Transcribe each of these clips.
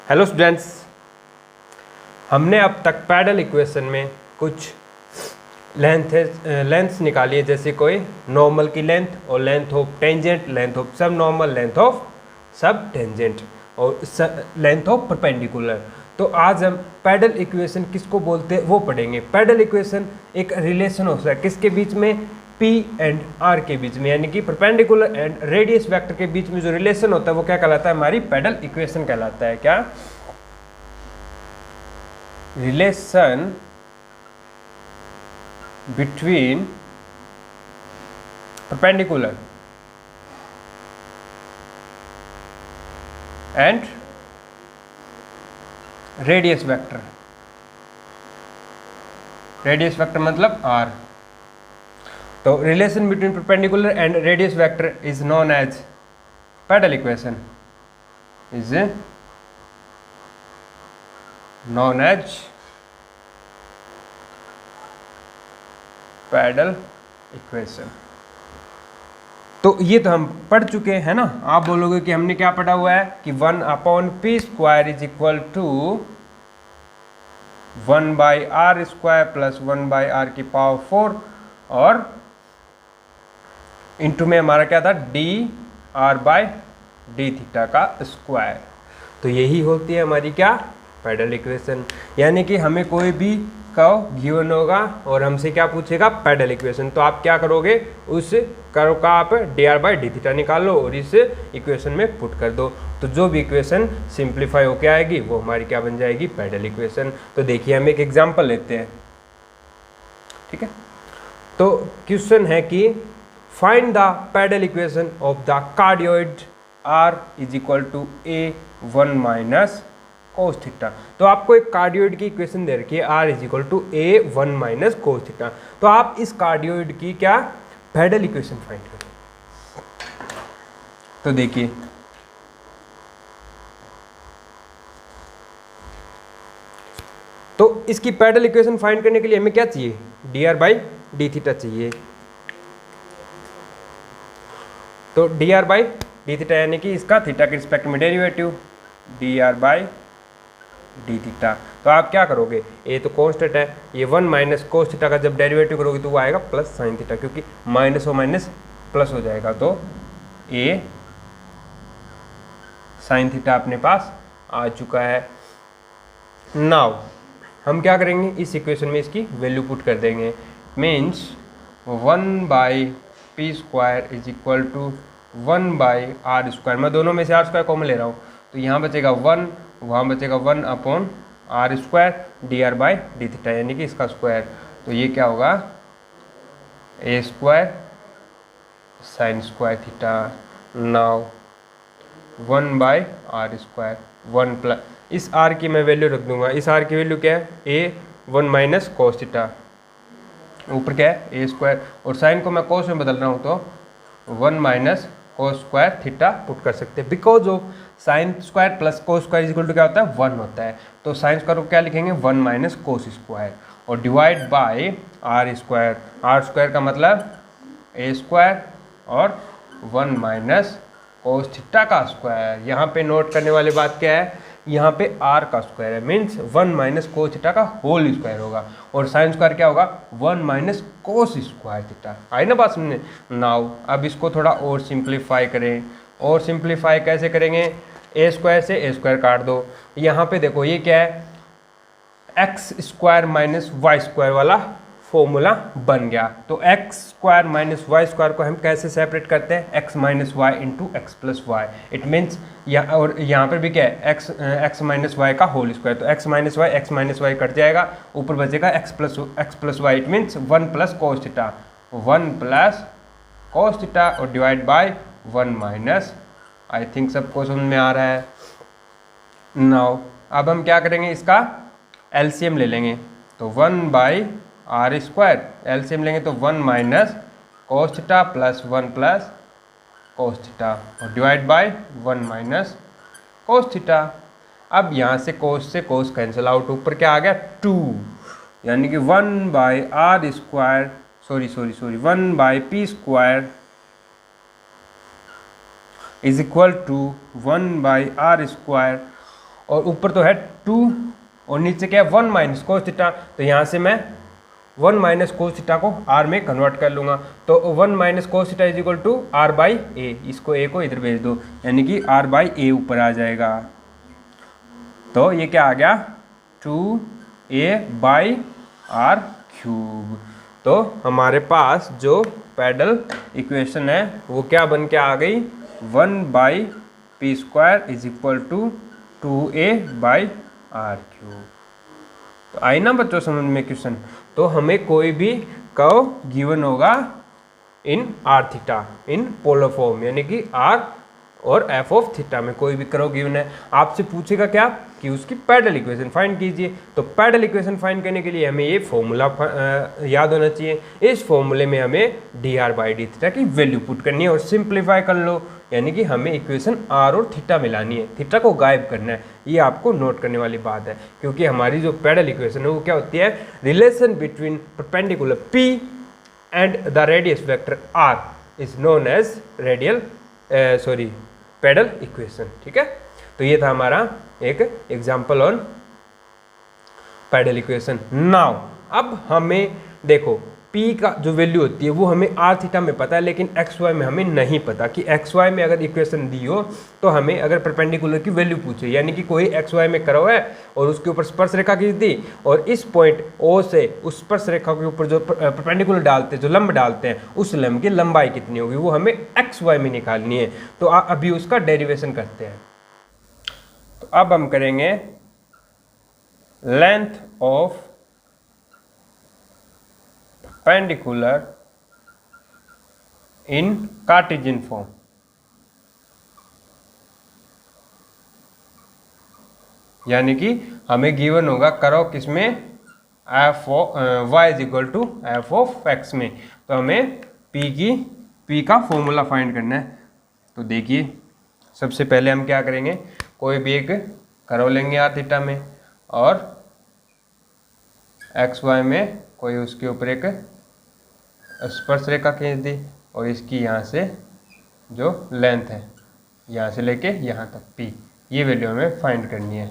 Hello students, हमने अब तक पैडल इक्वेशन में कुछ लेंथ्स निकाली है, जैसे कोई नॉर्मल की लेंथ और length of tangent, length of सब नॉर्मल, लेंथ ऑफ सब टेंजेंट और लेंथ ऑफ परपेंडिकुलर। तो आज हम पैडल इक्वेशन किसको बोलते हैं वो पढ़ेंगे। पैडल इक्वेशन एक रिलेशन होता है किसके बीच में, P एंड R के बीच में, यानी कि परपेंडिकुलर एंड रेडियस वेक्टर के बीच में जो रिलेशन होता है वो क्या कहलाता है, हमारी पैडल इक्वेशन कहलाता है। क्या relation between perpendicular and radius vector. Radius vector मतलब R। तो relation between perpendicular and radius vector is known as pedal equation, is known as pedal equation. तो ये तो हम पढ़ चुके हैं ना। आप बोलोगे कि हमने क्या पढ़ा हुआ है कि 1/p² is equal to 1/r² plus 1/r⁴ और इंटू में हमारा क्या था, dr/d⁻ का स्क्वायर। तो यही होती है हमारी क्या, पैडल इक्वेशन। यानी कि हमें कोई भी कर्व गिवन होगा और हमसे क्या पूछेगा, पैडल इक्वेशन, तो आप क्या करोगे, उस कर्व का आप dr/d⁻ निकाल लो और इस इक्वेशन में पुट कर दो। तो जो भी इक्वेशन सिंप्लीफाई होके आएगी वो हमारी क्या बन जाएगी, पैडल इक्वेशन। तो देखिए हम एक एग्जांपल लेते हैं, ठीक है। तो क्वेश्चन है कि find the pedal equation of the cardioid R is equal to A1 minus cos theta. तो आपको एक कार्डियोइड की इक्वेशन दे रखी है, R is equal to A1 minus cos theta. तो आप इस कार्डियोइड की क्या पैडल इक्वेशन फाइंड करें। तो देखिए तो इसकी पैडल इक्वेशन फाइंड करने के लिए हमें क्या चाहिए, dr/d⁻ चाहिए। तो dr/d⁻ यानी कि इसका थीटा के रिस्पेक्ट में डेरिवेटिव dr/d⁻। तो आप क्या करोगे, ए तो कांस्टेंट है, ये 1 माइनस cos थीटा का जब डेरिवेटिव करोगे तो वो आएगा प्लस साइन थीटा, क्योंकि माइनस और माइनस प्लस हो जाएगा। तो ए साइन थीटा अपने पास आ चुका है। नाउ हम क्या करेंगे, इस इक्वेशन में इसकी वैल्यू पुट कर देंगे। Means 1/p² is equal to 1/r²। मैं दोनों में से r² कॉमन ले रहा हूँ, तो यहाँ बचेगा 1, वहाँ बचेगा 1/r² dr/d⁻, यानी कि इसका स्क्वायर। तो ये क्या होगा, a² sin square theta. Now 1/r², 1 plus इस r की मैं वैल्यू रख दूंगा। इस r की वैल्यू क्या है, a1 माइनस cos थीटा, ऊपर क्या है a², और साइन को मैं cos में बदल रहा हूँ तो 1 माइनस cos² थीटा पुट कर सकते हैं। Because of sine square plus cos² is equal to क्या होता है, 1 होता है। तो साइन स्क्वायर को क्या लिखेंगे, 1 माइनस cos² और डिवाइड बाय r²। r² का मतलब a² और 1 माइनस cos थीटा का स्क्वायर। यहाँ पे नोट करने वाली बात क्या है, यहाँ पे r का स्क्वायर है, मीन्स 1 माइनस cos थीटा का होल स्क्वायर होगा, और साइन स्क्वायर क्या होगा, 1 माइनस cos स्क्वायर थीटा। आई ना बात समझने। नाउ अब इसको थोड़ा और सिंप्लीफाई करें, और सिंप्लीफाई कैसे करेंगे, a² से a² काट दो। यहाँ पे देखो ये क्या है, x² माइनस y² वाला फॉर्मूला बन गया। तो x² माइनस y² को हम कैसे सेपरेट करते हैं, x minus y into x plus y. It means और यहाँ पर भी क्या है, x माइनस वाई का होल स्क्वायर। तो x माइनस वाई कट जाएगा, ऊपर बचेगा x plus y. It means 1 plus cos theta, 1 plus cos theta और divide by 1 minus. I think सबको समझ में आ रहा है। नाउ अब हम क्या करेंगे, इसका एलसीएम ले लेंगे। तो 1/r², एलसीएम लेंगे तो 1 minus cos theta plus 1 plus cos theta और divide by 1 minus cos theta. अब यहाँ से cos कैंसिल आउट, ऊपर क्या आ गया 2, यानी कि 1/r², sorry 1/p² is equal to 1/r² और ऊपर तो है 2 और नीचे क्या है 1 माइनस कोस थीटा, तो यहाँ से मैं 1 माइनस कोस थीटा को r में कन्वर्ट कर लूँगा। तो 1 minus cos theta is equal to r by a, इसको a को इधर भेज दो, यानी कि r बाई ए ऊपर आ जाएगा। तो ये क्या आ गया 2a बाई आर क्यूब। तो हमारे पास जो पैडल इक्वेशन है वो क्या बन के आ गई 1 by P square is equal to 2a by R cube. तो आई ना बच्चों समझ में क्वेश्चन। तो हमें कोई भी कर्व गिवन होगा इन are theta in polar form, यानी कि आर और एफ ऑफ थीटा में कोई भी कर्व गिवन है, आपसे पूछेगा क्या कि उसकी पैडल इक्वेशन फाइंड कीजिए। तो पैडल इक्वेशन फाइंड करने के लिए हमें ये फॉर्मूला याद होना चाहिए। इस फॉर्मूले में हमें D R by D theta की वैल्यू पुट करनी है और सिंप्लीफाई कर लो, यानी कि हमें इक्वेशन आर और थीटा मिलानी है, थीटा को गायब करना है। ये आपको नोट करने वाली बात है, क्योंकि हमारी जो पैडल इक्वेशन है वो क्या होती है, relation between perpendicular P and the radius vector R is known as radial pedal equation. ठीक है, तो ये था हमारा एक example on pedal equation. Now अब हमें देखो P का जो वैल्यू होती है वो हमें आर थीटा में पता है, लेकिन एक्स वाई में हमें नहीं पता कि एक्स वाई में अगर इक्वेशन दी हो तो हमें अगर परपेंडिकुलर की वैल्यू पूछे, यानी कि कोई एक्स वाई में कर्व है और उसके ऊपर स्पर्श रेखा खींच दी और इस पॉइंट O से उस स्पर्श रेखा के ऊपर जो परपेंडिकुलर डालते हैं, जो लंब डालते हैं, उस लंब की लंबाई कितनी होगी वो हमें एक्स वाई में निकालनी है। तो अभी उसका डेरिवेशन करते हैं। तो अब हम करेंगे length of perpendicular in Cartesian form। यानी कि हमें गिवन होगा कर्व किसमें F Y is equal to F of X में, तो हमें पी का फॉर्मूला फाइंड करना है। तो देखिए सबसे पहले हम क्या करेंगे, कोई भी एक कर्व लेंगे आर थीटा में और एक्स वाई में कोई उसके ऊपर एक स्पर्श रेखा खींच दी और इसकी यहाँ से जो लेंथ है यहाँ से लेके यहाँ तक P, ये वैल्यू हमें फाइंड करनी है।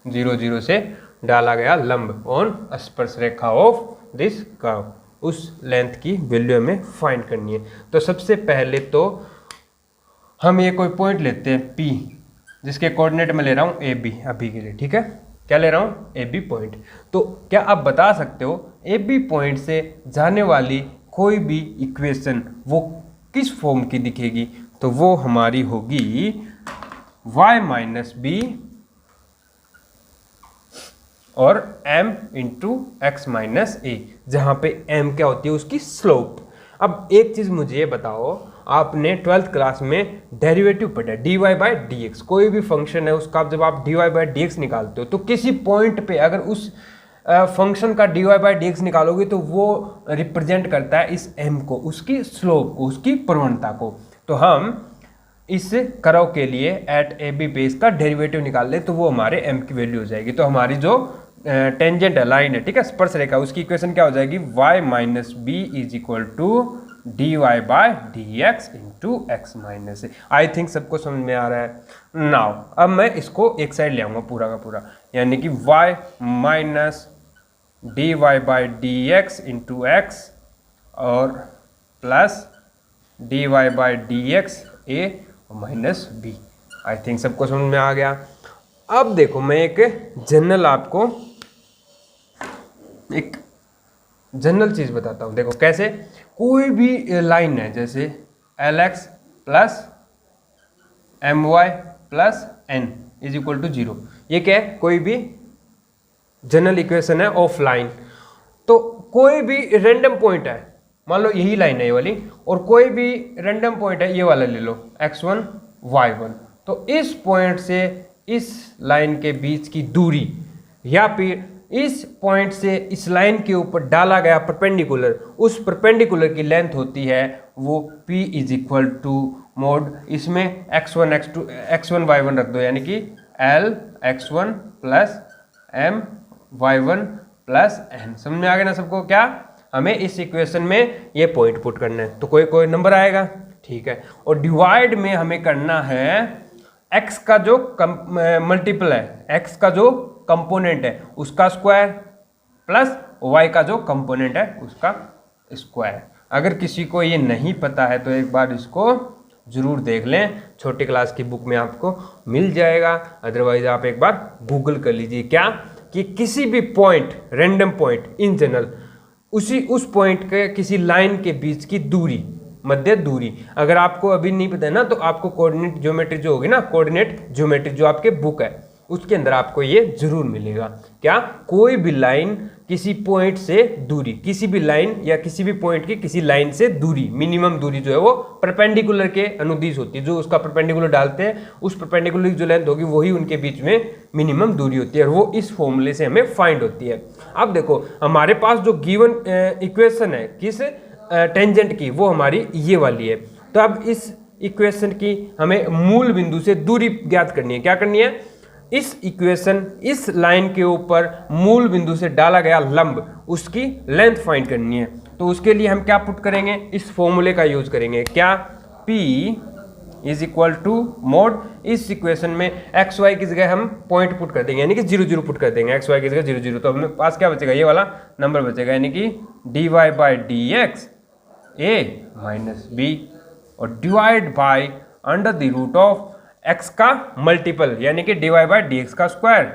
0 0 से डाला गया लंब ऑन स्पर्श रेखा ऑफ दिस कर्व, उस लेंथ की वैल्यू हमें फाइंड करनी है। तो सबसे पहले तो हम ये कोई पॉइंट लेते हैं P, जिसके कोऑर्डिनेट में ले रहा हूँ AB अभी के लिए। ठीक है, क्या ले रहा हूँ AB पॉइंट। तो क्या आप बता सकते हो AB पॉइंट से जाने वाली कोई भी इक्वेशन वो किस फॉर्म की दिखेगी, तो वो हमारी होगी y माइनस बी और m इंटू एक्स माइनस ए, जहाँ पे m क्या होती है उसकी स्लोप। अब एक चीज़ मुझे ये बताओ, आपने 12th क्लास में डेरिवेटिव पढ़ा dy बाई डी एक्स, कोई भी फंक्शन है उसका जब आप dy बाई डी एक्स निकालते हो तो किसी पॉइंट पे अगर उस फंक्शन का dy बाई डी एक्स निकालोगे तो वो रिप्रेजेंट करता है इस m को, उसकी स्लोप को, उसकी प्रवणता को। तो हम इस कर्व के लिए एट ए बी पे इसका डेरिवेटिव निकाल ले तो वो हमारे m की वैल्यू हो जाएगी। तो हमारी जो टेंजेंट है, लाइन है, ठीक है, स्पर्श रेखा, उसकी इक्वेशन क्या हो जाएगी y minus B is equal to D Y by D x into X minus A. I think सबको समझ में आ रहा है। नाउ अब मैं इसको एक साइड ले आऊँगा पूरा का पूरा, यानी कि y minus d Y by D x into x और plus d Y by D x a minus b. I think सबको समझ में आ गया। अब देखो मैं एक जनरल आपको एक जनरल चीज़ बताता हूँ। देखो कैसे, कोई भी लाइन है जैसे L X plus M Y plus N is equal to 0, ये क्या है, कोई भी जनरल इक्वेशन है ऑफ लाइन। तो कोई भी रैंडम पॉइंट है, मान लो यही लाइन है ये वाली, और कोई भी रैंडम पॉइंट है ये वाला ले लो x1 y1, तो इस पॉइंट से इस लाइन के बीच की दूरी या फिर इस पॉइंट से इस लाइन के ऊपर डाला गया परपेंडिकुलर, उस परपेंडिकुलर की लेंथ होती है वो p is equal to mod, इसमें x1 x2 x1 y1 रख दो, यानी कि l x1 plus m y1 plus n। समझ में आ गया ना सबको? क्या हमें इस इक्वेशन में ये पॉइंट पुट करना है तो कोई कोई नंबर आएगा, ठीक है। और डिवाइड में हमें करना है x का जो मल्टीपल है, x का जो कंपोनेंट है उसका स्क्वायर प्लस y का जो कंपोनेंट है उसका स्क्वायर। अगर किसी को ये नहीं पता है तो एक बार इसको ज़रूर देख लें, छोटी क्लास की बुक में आपको मिल जाएगा। अदरवाइज आप एक बार गूगल कर लीजिए क्या कि किसी भी point, random point in general, उस पॉइंट के किसी लाइन के बीच की दूरी, मध्य दूरी, अगर आपको अभी नहीं पता है ना तो आपको कोऑर्डिनेट ज्योमेट्री जो होगी ना, कोऑर्डिनेट ज्योमेट्री जो आपके बुक है उसके अंदर आपको ये जरूर मिलेगा। क्या कोई भी लाइन किसी पॉइंट से दूरी, किसी भी लाइन या किसी भी पॉइंट की किसी लाइन से दूरी, मिनिमम दूरी जो है वो परपेंडिकुलर के अनुदिश होती है। जो उसका परपेंडिकुलर डालते हैं उस परपेंडिकुलर की जो लेंथ होगी वही उनके बीच में मिनिमम दूरी होती है और वो इस फॉर्मूले से हमें फाइंड होती है। अब देखो हमारे पास जो गिवन इक्वेशन है किस टेंजेंट की, वो हमारी ये वाली है। तो अब इस इक्वेशन की हमें मूल बिंदु से दूरी ज्ञात करनी है। क्या करनी है? इस इक्वेशन, इस लाइन के ऊपर मूल बिंदु से डाला गया लंब, उसकी लेंथ फाइंड करनी है। तो उसके लिए हम क्या पुट करेंगे? इस फॉर्मूले का यूज करेंगे। क्या? P is equal to mod, इस इक्वेशन में एक्स वाई की जगह हम पॉइंट पुट कर देंगे, यानी कि 0 0 पुट कर देंगे, एक्स वाई की जगह 0 0। तो हमें पास क्या बचेगा? ये वाला नंबर बचेगा, यानी कि dy by D x a minus b और divide by under the root of x का मल्टीपल, यानी कि dy बाई डी एक्स का स्क्वायर,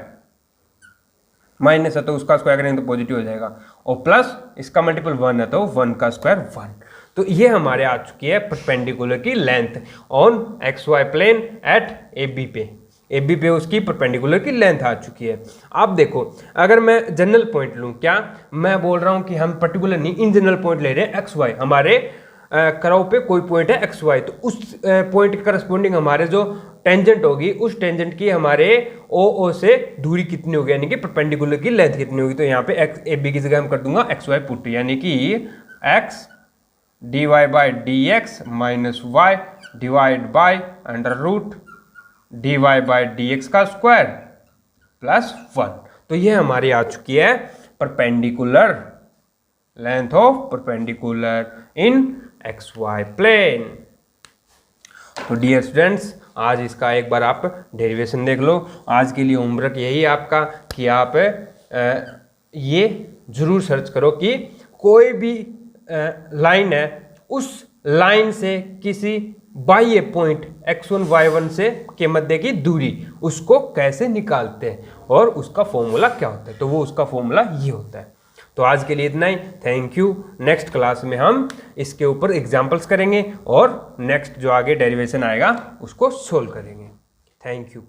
माइनस है तो उसका स्क्वायर करेंगे तो पॉजिटिव हो जाएगा, और प्लस इसका मल्टीपल 1 है तो 1 का स्क्वायर 1। तो ये हमारे आ चुकी है परपेंडिकुलर की length on x Y plane at a b पे। ए बी पे उसकी परपेंडिकुलर की लेंथ आ चुकी है। अब देखो अगर मैं जनरल पॉइंट लूँ, क्या मैं बोल रहा हूँ कि हम पर्टिकुलर नहीं, इन जनरल पॉइंट ले रहे हैं एक्स वाई, हमारे कर्व पे कोई पॉइंट है एक्स वाई, तो उस पॉइंट के करस्पॉन्डिंग हमारे जो टेंजेंट होगी उस टेंजेंट की हमारे ओ से दूरी कितनी होगी, यानी कि परपेंडिकुलर की लेंथ कितनी होगी। तो यहाँ पे एक्स ए बी की जगह हम कर दूंगा एक्स वाई पुट, यानी कि X D Y by D X minus Y divide by under root D Y by D x का स्क्वायर प्लस 1। तो ये हमारी आ चुकी है perpendicular, length of perpendicular in X Y plane. तो डियर स्टूडेंट्स, आज इसका एक बार आप डेरिवेशन देख लो। आज के लिए होमवर्क यही आपका कि आप ये जरूर सर्च करो कि कोई भी लाइन है, उस लाइन से किसी बाह्य पॉइंट x1 y1 से के मध्य की दूरी, उसको कैसे निकालते हैं और उसका फॉर्मूला क्या होता है। तो वो उसका फॉर्मूला ये होता है। तो आज के लिए इतना ही, थैंक यू। नेक्स्ट क्लास में हम इसके ऊपर एग्जाम्पल्स करेंगे और नेक्स्ट जो आगे डेरिवेशन आएगा उसको सोल्व करेंगे। Thank you.